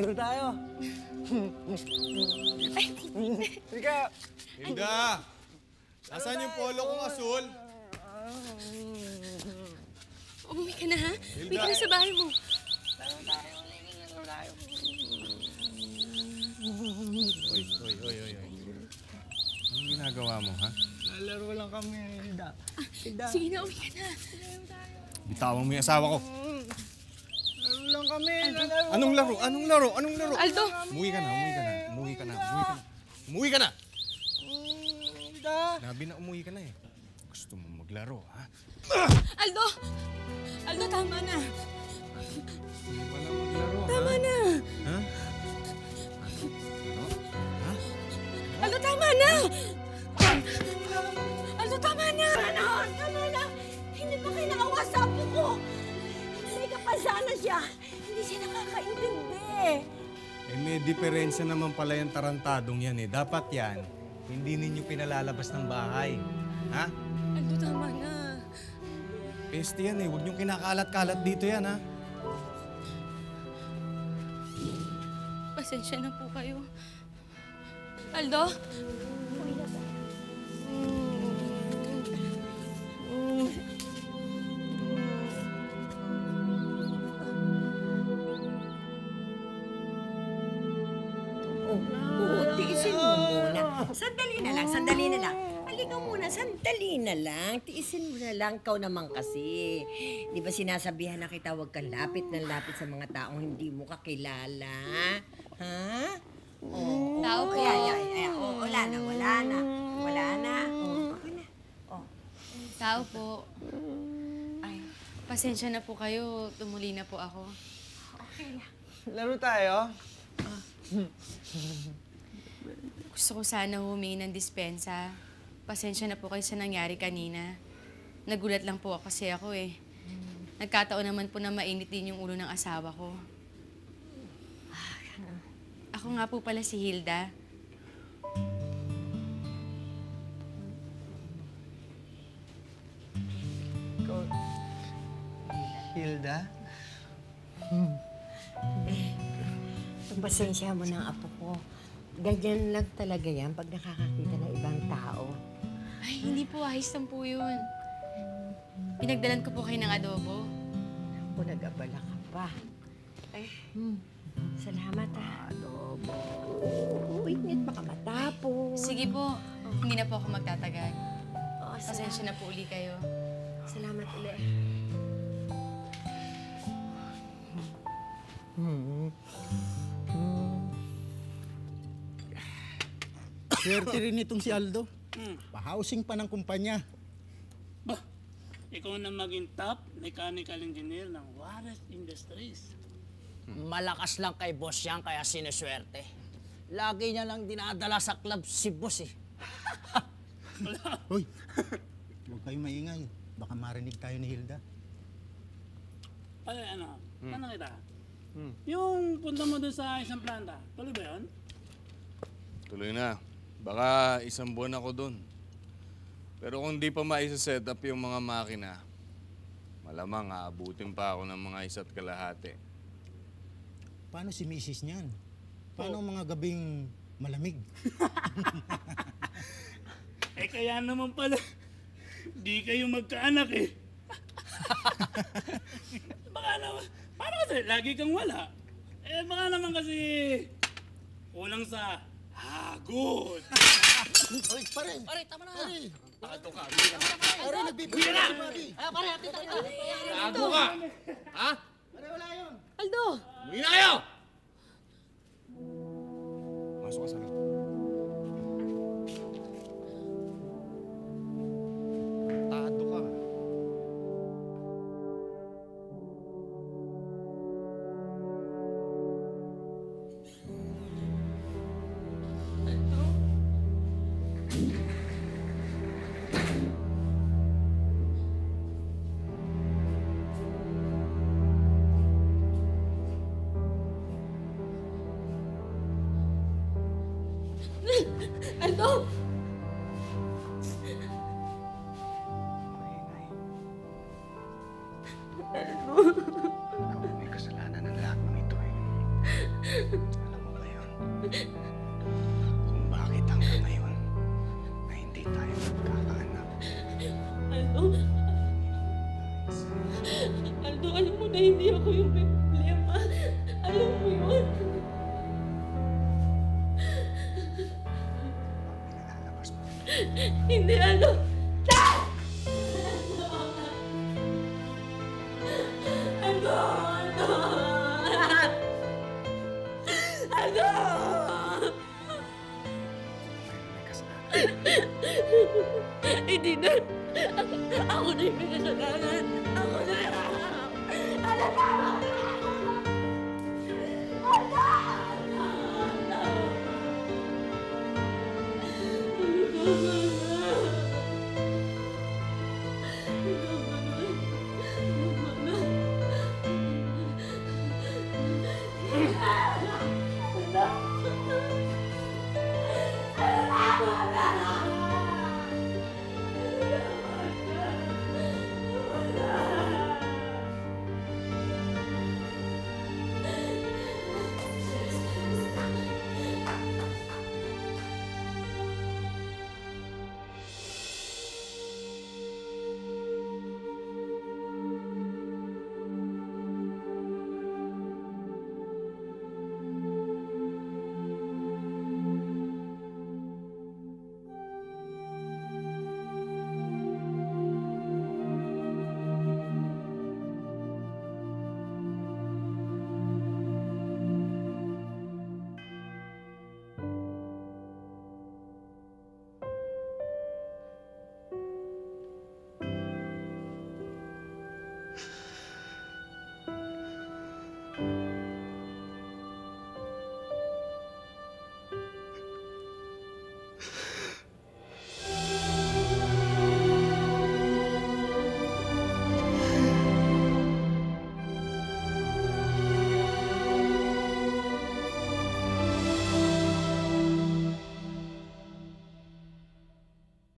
Laro tayo. Ika! Hilda! Nasaan yung polo kong asul? Umuwi ka na, ha? Uwi ka na sa bahay mo. Laro tayo. Laro tayo. Oy. Anong ginagawa mo, ha? Laro lang kami, Hilda. Hilda. Sige na, uwi ka na. Bitawan mo yung asawa ko. Laro lang kami. Anong laro? Anong laro? Anong laro? Aldo! Umuwi ka na. Umuwi ka na. Hilda. Nabi na umuwi ka na eh. Gusto mo maglaro, ha? Aldo! Aldo, tama na. Wala maglaro, Tama na. Ha? Aldo, tama na! Aldo, tama na! Tama na! Hindi pa kayo nakawasapo ko! Hindi ka pa sana siya! Hindi siya nakakaintindi! Eh, may diferensya naman pala yung tarantadong yan eh. Dapat yan, hindi ninyo pinalalabas ng bahay. Ha? Aldo, tama na. Peste yan eh. Huwag niyong kinakalat-kalat dito yan, ha? Pasensya na po kayo. Aldo? Uwi na tayo. Tiisin mo muna. Sandali na lang. Halika muna, sandali na lang. Tiisin mo na lang, ikaw naman kasi. Di ba sinasabihan na kita, huwag kang lapit ng lapit sa mga taong hindi mo kakilala? Ha? Oh. Tao po. Wala na. Okay na. Tao po. Ay, pasensya na po kayo. Tumuli na po ako. Okay lang. Laro tayo. Gusto ko sana humingi ng dispensa. Pasensya na po kayo sa nangyari kanina. Nagulat lang po kasi ako eh. Nagkataon naman po na mainit din yung ulo ng asawa ko. Ako nga po pala si Hilda. Ikaw, Hilda? Pasensya mo ng apo ko. Ganyan lang talaga yan pag nakakakita ng ibang tao. Ay, hindi po. Ayos lang po yun. Pinagdalan ko po kayo ng adobo. Kung nag-abala ka pa. Ay, salamat ha. Adobo. Init baka matapos. Sige po. Hindi na po ako magtatagal. Oh, Pasensya na po uli kayo. Salamat ulit. Swerte rin itong si Aldo. Pa-housing pa ng kumpanya. Bah, ikaw na maging top mechanical engineer ng Juarez Industries. Malakas lang kay boss yan, kaya sinuswerte. Lagi niya lang dinadala sa club si boss eh. Hoy, huwag kayong maingay. Baka marinig tayo ni Hilda. Ay, ano kita? Yung punta mo doon sa isang planta, tuloy ba yun? Tuloy na. Baka isang buwan ako dun. Pero kung di pa maisa-set up yung mga makina, malamang aabutin pa ako ng mga 1.5 kalahati. Paano si Mrs. niyan? Paano ang mga gabing malamig? Eh kaya naman pala, di kayo magkaanak eh. Baka naman, paano kasi lagi kang wala? Eh baka naman kasi kulang sa hagod. Hoy, pare! Pare, tama na! Pare! Tato ka! Pare, nagbibigay na! Pare, hatid tayo! Tago ka! Ha? Pare, wala yun! Aldo! Umuwi na kayo! Masok ka sa loob. Tato ka. Aldo! Ikaw may kasalanan ng lahat ng ito eh. Hindi ano. Dad! Ano? Ano? Hindi na. Ako na yung may kasalanan. Ako na. Ano ba?